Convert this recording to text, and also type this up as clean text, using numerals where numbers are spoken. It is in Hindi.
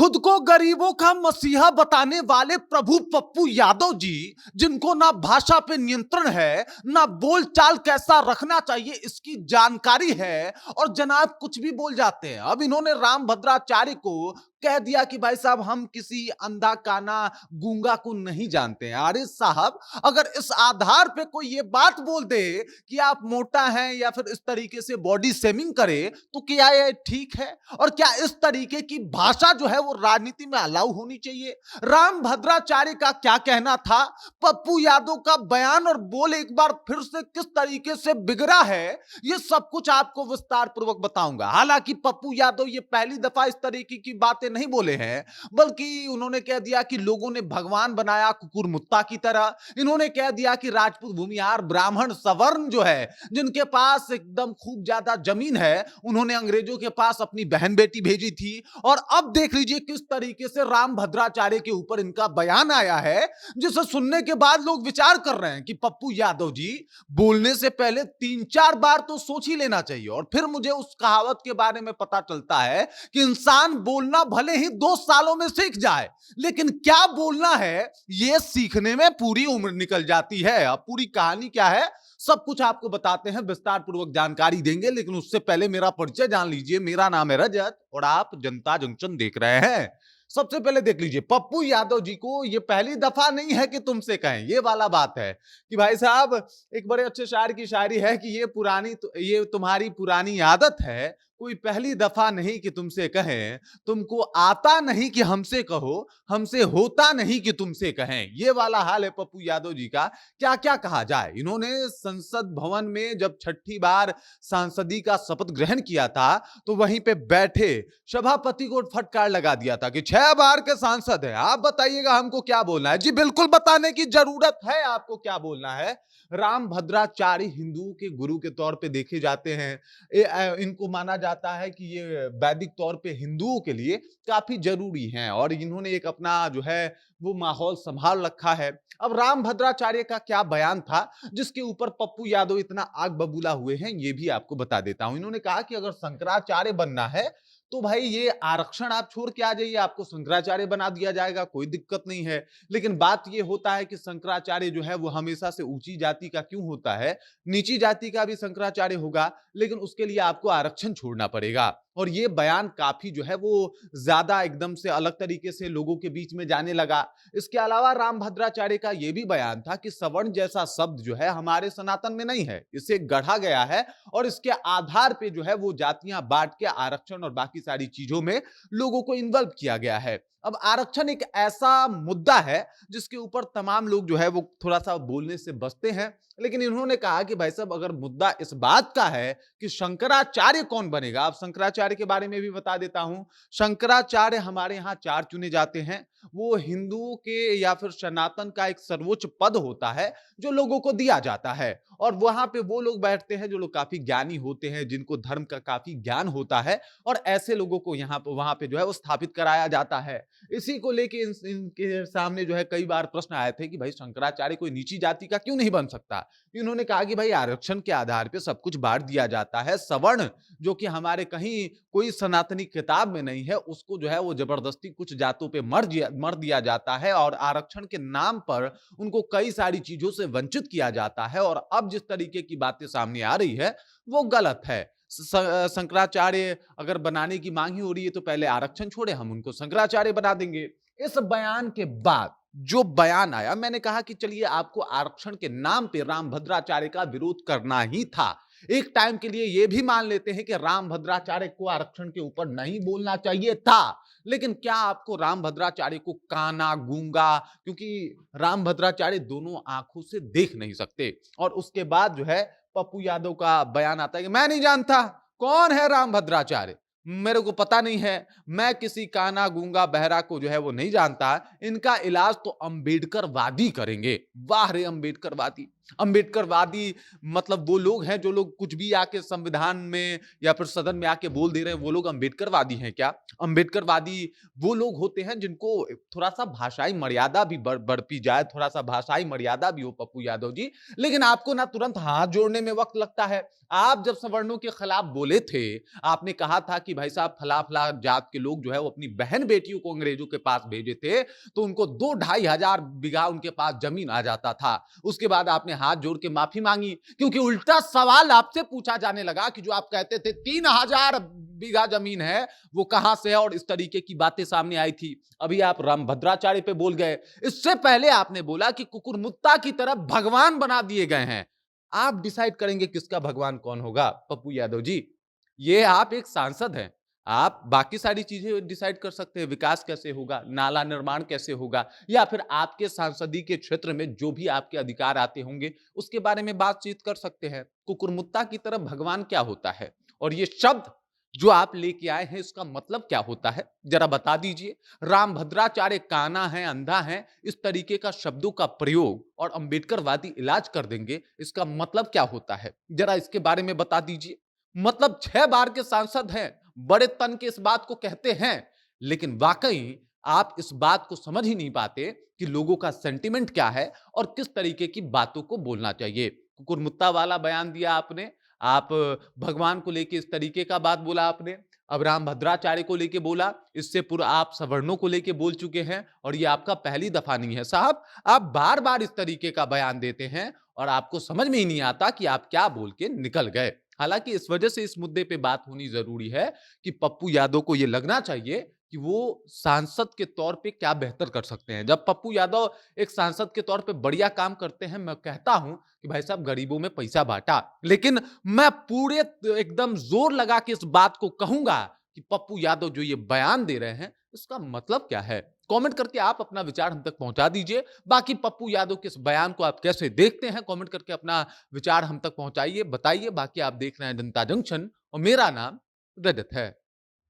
खुद को गरीबों का मसीहा बताने वाले प्रभु पप्पू यादव जी, जिनको ना भाषा पे नियंत्रण है, ना बोल चाल कैसा रखना चाहिए इसकी जानकारी है, और जनाब कुछ भी बोल जाते हैं। अब इन्होंने राम भद्राचार्य को कह दिया कि भाई साहब हम किसी अंधा काना गूंगा को नहीं जानते हैं। अरे साहब, अगर इस आधार पे कोई ये बात बोल दे कि आप मोटा हैं या फिर इस तरीके से बॉडी शेमिंग करे, तो क्या ये ठीक है? और क्या इस तरीके की भाषा जो है वो राजनीति में अलाउ होनी चाहिए? राम भद्राचार्य का क्या कहना था, पप्पू यादव का बयान और बोल एक बार फिर से किस तरीके से बिगड़ा है, ये सब कुछ आपको विस्तार पूर्वक बताऊंगा। हालांकि पप्पू यादव ये पहली दफा इस तरीके की बातें नहीं बोले हैं, बल्कि उन्होंने कह दिया कि लोगों ने भगवान बनाया कुकुर मुत्ता की तरह। इन्होंने कह दिया कि राजपूत भूमिहार ब्राह्मण सवर्ण जो है, जिनके पास एकदम खूब ज्यादा जमीन है, उन्होंने अंग्रेजों के पास अपनी बहन बेटी भेजी थी। और अब देख लीजिए किस तरीके से राम भद्राचार्य के ऊपर इनका बयान आया है, जिसे सुनने के बाद लोग विचार कर रहे हैं कि पप्पू यादव जी, बोलने से पहले 3-4 बार तो सोच ही लेना चाहिए। और फिर मुझे उस कहावत के बारे में पता चलता है कि इंसान बोलना भले ही 2 सालों में सीख जाए, लेकिन क्या बोलना है यह सीखने में पूरी उम्र निकल जाती है। अब पूरी कहानी क्या है, सब कुछ आपको बताते हैं, विस्तार पूर्वक जानकारी देंगे, लेकिन उससे पहले मेरा परिचय जान लीजिए। मेरा नाम है रजत और आप जनता जंक्शन देख रहे हैं। सबसे पहले देख लीजिए, पप्पू यादव जी को ये पहली दफा नहीं है कि तुमसे कहें, ये वाला बात है कि भाई साहब, एक बड़े अच्छे शायर की शायरी है कि ये तुम्हारी पुरानी आदत है, कोई पहली दफा नहीं कि तुमसे कहें, तुमको आता नहीं कि हमसे कहो, हमसे होता नहीं कि तुमसे कहें। ये वाला हाल है पप्पू यादव जी का। क्या क्या कहा जाए, इन्होंने संसद भवन में जब छठी बार सांसदी का शपथ ग्रहण किया था, तो वहीं पे बैठे सभापति को फटकार लगा दिया था कि 6 बार के सांसद हैं, आप बताइएगा हमको क्या बोलना है। जी बिल्कुल, बताने की जरूरत है आपको क्या बोलना है। राम भद्राचार्य हिंदुओं के गुरु के तौर पे देखे जाते हैं। इनको माना जाता है कि ये वैदिक तौर पे हिंदुओं के लिए काफी जरूरी हैं, और इन्होंने एक अपना जो है वो माहौल संभाल रखा है। अब राम भद्राचार्य का क्या बयान था जिसके ऊपर पप्पू यादव इतना आग बबूला हुए हैं, ये भी आपको बता देता हूं। इन्होंने कहा कि अगर शंकराचार्य बनना है तो भाई ये आरक्षण आप छोड़ के आ जाइए, आपको शंकराचार्य बना दिया जाएगा, कोई दिक्कत नहीं है। लेकिन बात ये होता है कि शंकराचार्य जो है वो हमेशा से ऊंची जाति का क्यों होता है, नीची जाति का भी शंकराचार्य होगा, लेकिन उसके लिए आपको आरक्षण छोड़ना पड़ेगा। और ये बयान काफी जो है वो ज्यादा एकदम से अलग तरीके से लोगों के बीच में जाने लगा। इसके अलावा राम भद्राचार्य का यह भी बयान था कि सवर्ण जैसा शब्द जो है हमारे सनातन में नहीं है, इसे गढ़ा गया है, और इसके आधार पे जो है वो जातियां बांट के आरक्षण और बाकी सारी चीजों में लोगों को इन्वॉल्व किया गया है। अब आरक्षण एक ऐसा मुद्दा है जिसके ऊपर तमाम लोग जो है वो थोड़ा सा बोलने से बचते हैं, लेकिन इन्होंने कहा कि भाई साहब, अगर मुद्दा इस बात का है कि शंकराचार्य कौन बनेगा, आप शंकराचार्य के बारे में भी बता देता हूं। शंकराचार्य हमारे यहां 4 चुने जाते हैं। वो हिंदुओं के या फिर सनातन का एक सर्वोच्च पद होता है जो लोगों को दिया जाता है, और वहां पे वो लोग बैठते हैं जो लोग काफी ज्ञानी होते हैं, जिनको धर्म का काफी ज्ञान होता है, और ऐसे लोगों को यहाँ पे वहां पे जो है वो स्थापित कराया जाता है। इसी को लेके इनके सामने जो है कई बार प्रश्न आए थे कि भाई शंकराचार्य कोई नीची जाति का क्यों नहीं बन सकता। इन्होंने कहा कि भाई आरक्षण के आधार पे सब कुछ बांट दिया जाता है, सवर्ण जो कि हमारे कहीं कोई सनातनी किताब में नहीं है, उसको जो है वो जबरदस्ती कुछ जातों पे मर दिया जाता है, और आरक्षण के नाम पर उनको कई सारी चीजों से वंचित किया जाता है। और अब जिस तरीके की बातें सामने आ रही है वो गलत है। शंकराचार्य अगर बनाने की मांग ही हो रही है तो पहले आरक्षण छोड़े, हम उनको शंकराचार्य बना देंगे। इस बयान के बाद जो बयान आया, मैंने कहा कि चलिए आपको आरक्षण के नाम पे राम भद्राचार्य का विरोध करना ही था। एक टाइम के लिए यह भी मान लेते हैं कि राम भद्राचार्य को आरक्षण के ऊपर नहीं बोलना चाहिए था, लेकिन क्या आपको राम भद्राचार्य को काना गूंगा, क्योंकि राम भद्राचार्य दोनों आंखों से देख नहीं सकते, और उसके बाद जो है पप्पू यादव का बयान आता है कि मैं नहीं जानता कौन है राम भद्राचार्य, मेरे को पता नहीं है, मैं किसी काना गूंगा बहरा को जो है वो नहीं जानता, इनका इलाज तो अंबेडकर वादी करेंगे। वाह रे अंबेडकर वादी, अंबेडकरवादी मतलब वो लोग हैं जो लोग कुछ भी आके संविधान में या फिर सदन में आके बोल दे रहे हैं, वो लोग अंबेडकरवादी हैं क्या? अंबेडकरवादी वो लोग होते हैं जिनको थोड़ा-सा भाषाई मर्यादा भी बरती जाए, थोड़ा-सा भाषाई मर्यादा भी हो पप्पू यादव जी। लेकिन आपको ना तुरंत हाथ जोड़ने में वक़्त लगता है। आप जब सवर्णों के खिलाफ बोले थे, आपने कहा था कि भाई साहब फला-फला जात के लोग जो है वो अपनी बहन-बेटियों को अंग्रेजों के पास भेजे थे, तो उनको 2 ढाई हज़ार बीघा उनके पास ज़मीन आ जाता था। उसके बाद आपने हाथ जोड़ के माफ़ी माँगी, क्योंकि उल्टा सवाल आपसे पूछा जाने लगा कि जो आप कहते थे 3000 बीघा ज़मीन है, वो कहाँ से है और इस तरीके की बातें सामने आई थी। अभी आप रामभद्राचार्य पे बोल गए। इससे पहले आपने बोला कि कुकुरमुत्ता की तरह भगवान बना दिए गए हैं। आप डिसाइड करेंगे किसका भगवान कौन होगा, पप्पू यादव जी। ये आप एक सांसद हैं। आप बाकी सारी चीजें डिसाइड कर सकते हैं, विकास कैसे होगा, नाला निर्माण कैसे होगा, या फिर आपके सांसदीय के क्षेत्र में जो भी आपके अधिकार आते होंगे, उसके बारे में बातचीत कर सकते हैं। कुकुरमुत्ता की तरह भगवान क्या होता है? और ये शब्द जो आप लेके आए हैं, इसका मतलब क्या होता है? जरा बता दीजिए। रामभद्राचार्य काना है, अंधा है, इस तरीके का शब्दों का प्रयोग और अंबेडकरवादी इलाज कर देंगे, इसका मतलब क्या होता है? जरा इसके बारे में बता दीजिए। मतलब 6 बार के सांसद हैं, बड़े तन के इस बात को कहते हैं, लेकिन वाकई आप इस बात को समझ ही नहीं पाते कि लोगों का सेंटिमेंट क्या है और किस तरीके की बातों को बोलना चाहिए। कुकुरमुत्ता वाला बयान दिया आपने, आप भगवान को लेके इस तरीके का बात बोला आपने, अब रामभद्राचार्य को लेके बोला, इससे पूर्व आप सवर्णों को लेके बोल चुके हैं और ये आपका पहली दफा नहीं है। साहब, आप बार-बार इस तरीके का बयान देते हैं और आपको समझ में ही नहीं आता कि आप क्या बोल के निकल गए। हालांकि इस वजह से इस मुद्दे पे बात होनी जरूरी है कि पप्पू यादव को यह लगना चाहिए कि वो सांसद के तौर पे क्या बेहतर कर सकते हैं। जब पप्पू यादव एक सांसद के तौर पे बढ़िया काम करते हैं, मैं कहता हूं कि भाई साहब गरीबों में पैसा बांटा, लेकिन मैं पूरे एकदम जोर लगा के इस बात को कहूंगा कि पप्पू यादव जो ये बयान दे रहे हैं, इसका मतलब क्या है। कमेंट करके आप अपना विचार हम तक पहुंचा दीजिए। बाकी पप्पू यादव के इस बयान को आप कैसे देखते हैं, कमेंट करके अपना विचार हम तक पहुंचाइए, बताइए। बाकी आप देख रहे हैं जनता जंक्शन और मेरा नाम रजत है।